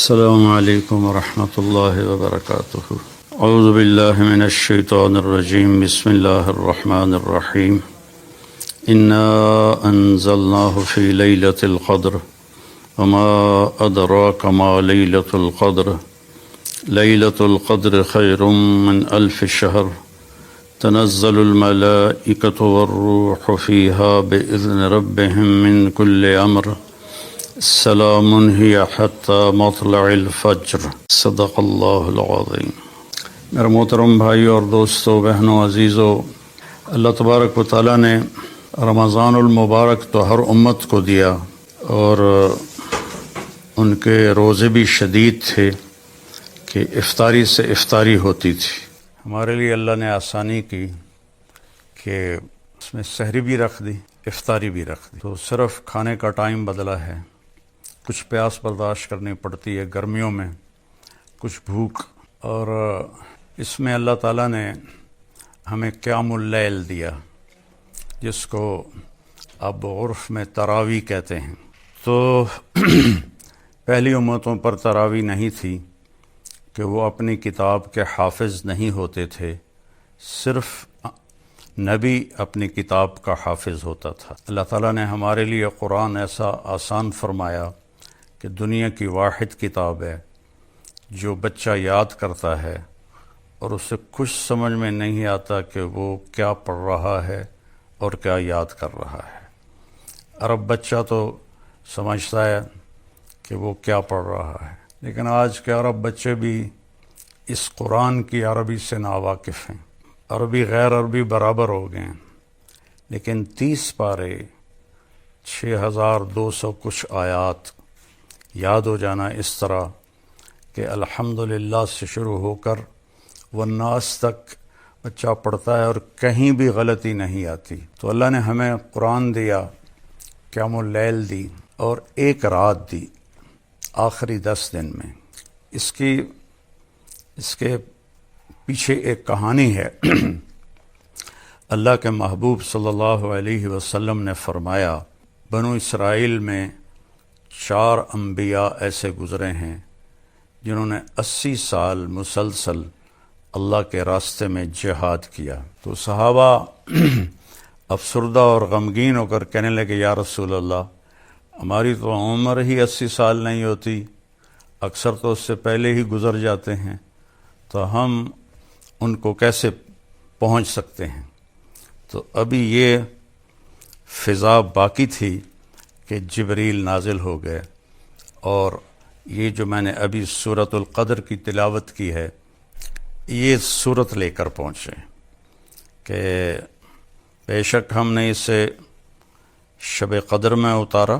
السلام علیکم ورحمۃ اللہ وبرکاتہ۔ اعوذ باللہ من الشیطان الرجیم، بسم اللہ الرحمن الرحیم۔ انا انزلناہ فی لیلۃ القدر وما ادراک ما لیلۃ القدر لیلۃ القدر خیر من الف شہر تنزل الملائکۃ والروح فیہا بإذن ربہم من کل امر سلام ہی حتی مطلع الفجر۔ صدق اللہ العظیم۔ میرے محترم بھائیو اور دوستو، بہنوں، عزیزو، اللہ تبارک و تعالیٰ نے رمضان المبارک تو ہر امت کو دیا، اور ان کے روزے بھی شدید تھے کہ افطاری سے افطاری ہوتی تھی۔ ہمارے لیے اللہ نے آسانی کی کہ اس میں سحری بھی رکھ دی، افطاری بھی رکھ دی، تو صرف کھانے کا ٹائم بدلا ہے۔ کچھ پیاس برداشت کرنی پڑتی ہے گرمیوں میں، کچھ بھوک، اور اس میں اللہ تعالیٰ نے ہمیں قیام اللیل دیا، جس کو اب عرف میں تراویح کہتے ہیں۔ تو پہلی امتوں پر تراویح نہیں تھی کہ وہ اپنی کتاب کے حافظ نہیں ہوتے تھے، صرف نبی اپنی کتاب کا حافظ ہوتا تھا۔ اللہ تعالیٰ نے ہمارے لیے قرآن ایسا آسان فرمایا کہ دنیا کی واحد کتاب ہے جو بچہ یاد کرتا ہے اور اسے کچھ سمجھ میں نہیں آتا کہ وہ کیا پڑھ رہا ہے اور کیا یاد کر رہا ہے۔ عرب بچہ تو سمجھتا ہے کہ وہ کیا پڑھ رہا ہے، لیکن آج کے عرب بچے بھی اس قرآن کی عربی سے ناواقف ہیں۔ عربی غیر عربی برابر ہو گئے ہیں، لیکن 30 پارے 6200 کچھ آیات یاد ہو جانا اس طرح کہ الحمدللہ سے شروع ہو کر والناس تک بچہ پڑھتا ہے اور کہیں بھی غلطی نہیں آتی۔ تو اللہ نے ہمیں قرآن دیا، قیام اللیل دی، اور ایک رات دی آخری 10 دن میں۔ اس کے پیچھے ایک کہانی ہے۔ اللہ کے محبوب صلی اللہ علیہ وسلم نے فرمایا، بنو اسرائیل میں 4 انبیاء ایسے گزرے ہیں جنہوں نے 80 سال مسلسل اللہ کے راستے میں جہاد کیا۔ تو صحابہ افسردہ اور غمگین ہو کر کہنے لگے، یا رسول اللہ، ہماری تو عمر ہی 80 سال نہیں ہوتی، اکثر تو اس سے پہلے ہی گزر جاتے ہیں، تو ہم ان کو کیسے پہنچ سکتے ہیں؟ تو ابھی یہ فضا باقی تھی کہ جبریل نازل ہو گئے، اور یہ جو میں نے ابھی سورۃ القدر کی تلاوت کی ہے، یہ سورت لے کر پہنچے کہ بے شک ہم نے اسے شب قدر میں اتارا،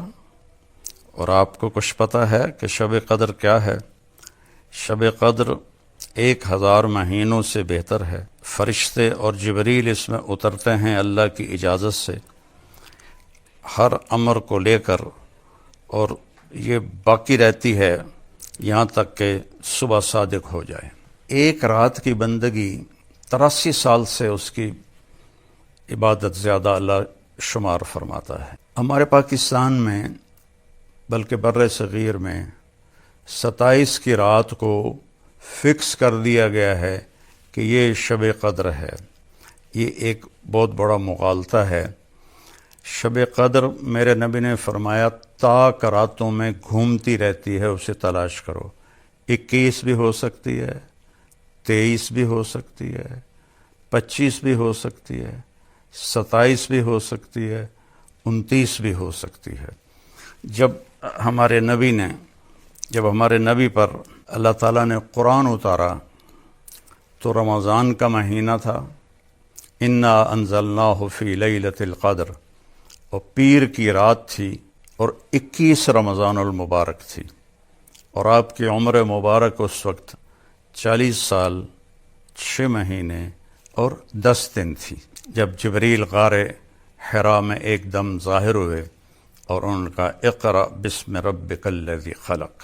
اور آپ کو کچھ پتہ ہے کہ شب قدر کیا ہے؟ شب قدر 1000 مہینوں سے بہتر ہے۔ فرشتے اور جبریل اس میں اترتے ہیں اللہ کی اجازت سے، ہر امر کو لے کر، اور یہ باقی رہتی ہے یہاں تک کہ صبح صادق ہو جائے۔ ایک رات کی بندگی 83 سال سے اس کی عبادت زیادہ اللہ شمار فرماتا ہے۔ ہمارے پاکستان میں بلکہ بر صغیر میں 27 کی رات کو فکس کر دیا گیا ہے کہ یہ شب قدر ہے۔ یہ ایک بہت بڑا مغالطہ ہے۔ شب قدر میرے نبی نے فرمایا تاک راتوں میں گھومتی رہتی ہے، اسے تلاش کرو۔ 21 بھی ہو سکتی ہے، 23 بھی ہو سکتی ہے، 25 بھی ہو سکتی ہے، 27 بھی ہو سکتی ہے، 29 بھی ہو سکتی ہے۔ جب ہمارے نبی پر اللہ تعالیٰ نے قرآن اتارا تو رمضان کا مہینہ تھا، انا انزلناہ فی لیلۃ القدر، اور پیر کی رات تھی، اور 21 رمضان المبارک تھی، اور آپ کی عمر مبارک اس وقت 40 سال 6 مہینے اور 10 دن تھی، جب جبریل غار حرا میں ایک دم ظاہر ہوئے اور ان کا اقرأ بسم ربک الذی خلق۔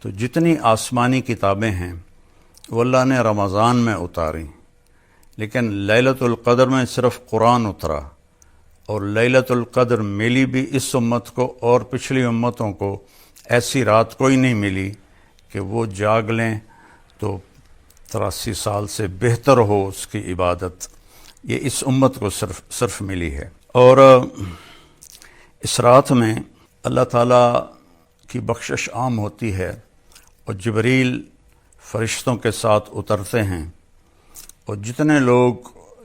تو جتنی آسمانی کتابیں ہیں وہ اللہ نے رمضان میں اتاری، لیکن لیلۃ القدر میں صرف قرآن اترا، اور لیلۃ القدر ملی بھی اس امت کو اور پچھلی امتوں کو ایسی رات کوئی نہیں ملی کہ وہ جاگ لیں تو 83 سال سے بہتر ہو اس کی عبادت، یہ اس امت کو صرف ملی ہے۔ اور اس رات میں اللہ تعالیٰ کی بخشش عام ہوتی ہے اور جبریل فرشتوں کے ساتھ اترتے ہیں، اور جتنے لوگ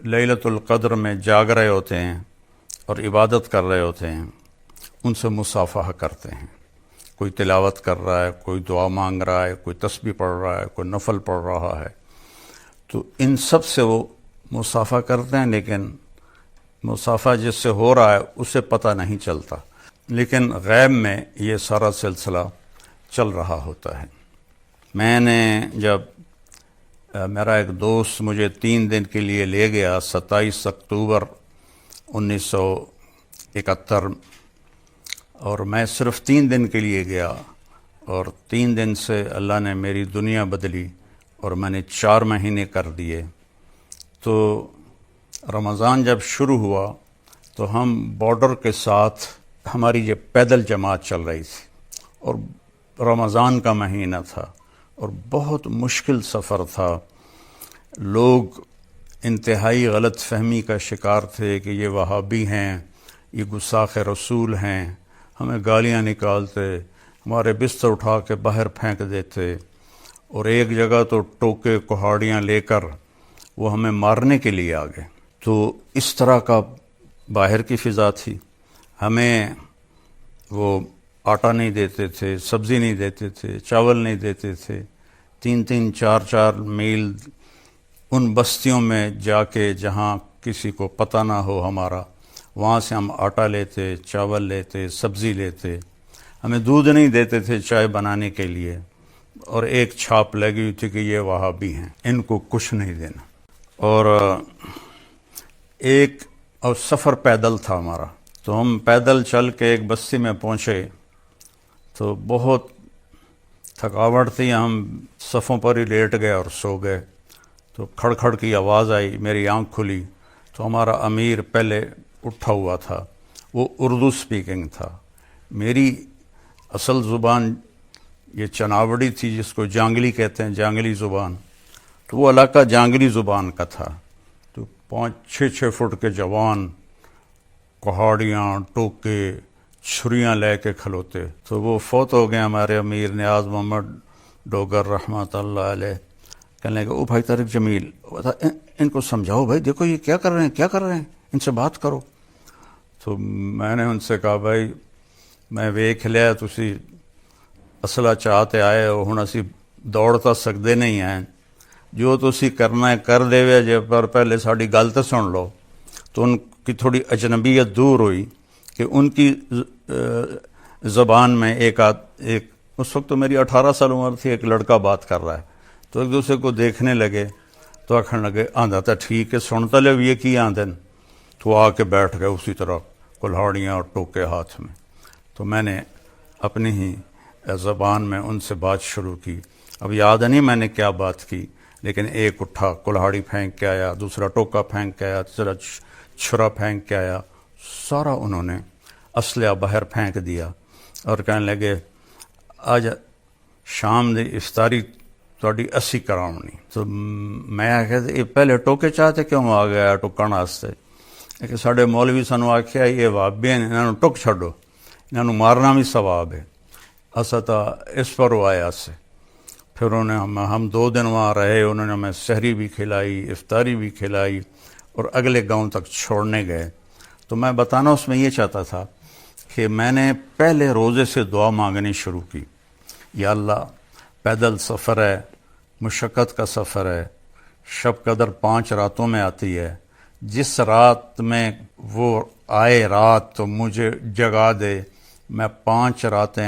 لیلۃ القدر میں جاگ رہے ہوتے ہیں اور عبادت کر رہے ہوتے ہیں ان سے مصافحہ کرتے ہیں۔ کوئی تلاوت کر رہا ہے، کوئی دعا مانگ رہا ہے، کوئی تسبیح پڑھ رہا ہے، کوئی نفل پڑھ رہا ہے، تو ان سب سے وہ مصافحہ کرتے ہیں، لیکن مصافحہ جس سے ہو رہا ہے اسے پتہ نہیں چلتا، لیکن غیب میں یہ سارا سلسلہ چل رہا ہوتا ہے۔ میں نے جب میرا ایک دوست مجھے 3 دن کے لیے لے گیا 27 اکتوبر 1971، اور میں صرف 3 دن کے لیے گیا، اور 3 دن سے اللہ نے میری دنیا بدلی اور میں نے 4 مہینے کر دیے۔ تو رمضان جب شروع ہوا تو ہم بارڈر کے ساتھ ہماری یہ پیدل جماعت چل رہی تھی، اور رمضان کا مہینہ تھا اور بہت مشکل سفر تھا۔ لوگ انتہائی غلط فہمی کا شکار تھے کہ یہ وہابی ہیں، یہ گستاخ رسول ہیں، ہمیں گالیاں نکالتے، ہمارے بستر اٹھا کے باہر پھینک دیتے، اور ایک جگہ تو ٹوکے کہاڑیاں لے کر وہ ہمیں مارنے کے لیے آ گئے۔ تو اس طرح کا باہر کی فضا تھی۔ ہمیں وہ آٹا نہیں دیتے تھے، سبزی نہیں دیتے تھے، چاول نہیں دیتے تھے۔ 3-3 4-4 میل ان بستیوں میں جا کے جہاں کسی کو پتہ نہ ہو ہمارا، وہاں سے ہم آٹا لیتے، چاول لیتے، سبزی لیتے۔ ہمیں دودھ نہیں دیتے تھے چائے بنانے کے لیے، اور ایک چھاپ لگی ہوئی تھی کہ یہ وہابی ہیں، ان کو کچھ نہیں دینا۔ اور سفر پیدل تھا ہمارا، تو ہم پیدل چل کے ایک بستی میں پہنچے تو بہت تھکاوٹ تھی، ہم صفوں پر ہی لیٹ گئے اور سو گئے۔ تو کھڑ کھڑ کی آواز آئی، میری آنکھ کھلی تو ہمارا امیر پہلے اٹھا ہوا تھا، وہ اردو سپیکنگ تھا۔ میری اصل زبان یہ چناوڑی تھی، جس کو جانگلی کہتے ہیں، جانگلی زبان، تو وہ علاقہ جانگلی زبان کا تھا۔ تو 5-6 فٹ کے جوان کہاڑیاں، ٹوکے، چھریاں لے کے کھلوتے۔ تو وہ فوت ہو گئے ہمارے امیر نیاز محمد ڈوگر رحمۃ اللہ علیہ۔ کہنے لگے، او بھائی طارق جمیل، ان کو سمجھاؤ بھائی، دیکھو یہ کیا کر رہے ہیں، ان سے بات کرو۔ تو میں نے ان سے کہا، بھائی میں ویکھ لیا تسی اصلہ چاہتے آئے ہو، ہن اسی دوڑ تا سکدے نہیں ہیں، جو تسی کرنا ہے کر دے وے جے، پر پہلے ساڈی گل تے سن لو۔ تو ان کی تھوڑی اجنبیت دور ہوئی کہ ان کی زبان میں ایک اس وقت تو میری 18 سال عمر تھی، ایک لڑکا بات کر رہا ہے، تو ایک دوسرے کو دیکھنے لگے تو آکھن لگے، آندھا تا ٹھیک ہے، سنتا لے یہ کی آندھن۔ تو آ کے بیٹھ گئے اسی طرح کلہاڑیاں اور ٹوکے ہاتھ میں۔ تو میں نے اپنی ہی زبان میں ان سے بات شروع کی۔ اب یاد نہیں میں نے کیا بات کی، لیکن ایک اٹھا کلہاڑی پھینک کے آیا، دوسرا ٹوکا پھینک کے آیا، تیسرا چھرا پھینک کے آیا، سارا انہوں نے اسلحہ باہر پھینک دیا، اور کہنے لگے، آج شام دی افطاری تہاڈی اسی کراونی۔ تو میں آخیا یہ پہلے ٹوکے چاہتے کیوں آ گیا ٹکن واسطے؟ کہ ساڈے مولوی سانو آخیا یہ وہابی ہیں، انہوں ٹک چھڈو، انہوں مارنا بھی ثواب ہے۔ اسا تا اس پر وہ آیا سے پھر ہم 2 دن وہاں رہے، انہوں نے ہمیں سحری بھی کھلائی، افطاری بھی کھلائی، اور اگلے گاؤں تک چھوڑنے گئے۔ تو میں بتانا اس میں یہ چاہتا تھا کہ میں نے پہلے روزے سے دعا مانگنی شروع کی، یا اللہ پیدل سفر ہے، مشقت کا سفر ہے، شب قدر 5 راتوں میں آتی ہے، جس رات میں وہ آئے رات تو مجھے جگا دے، میں 5 راتیں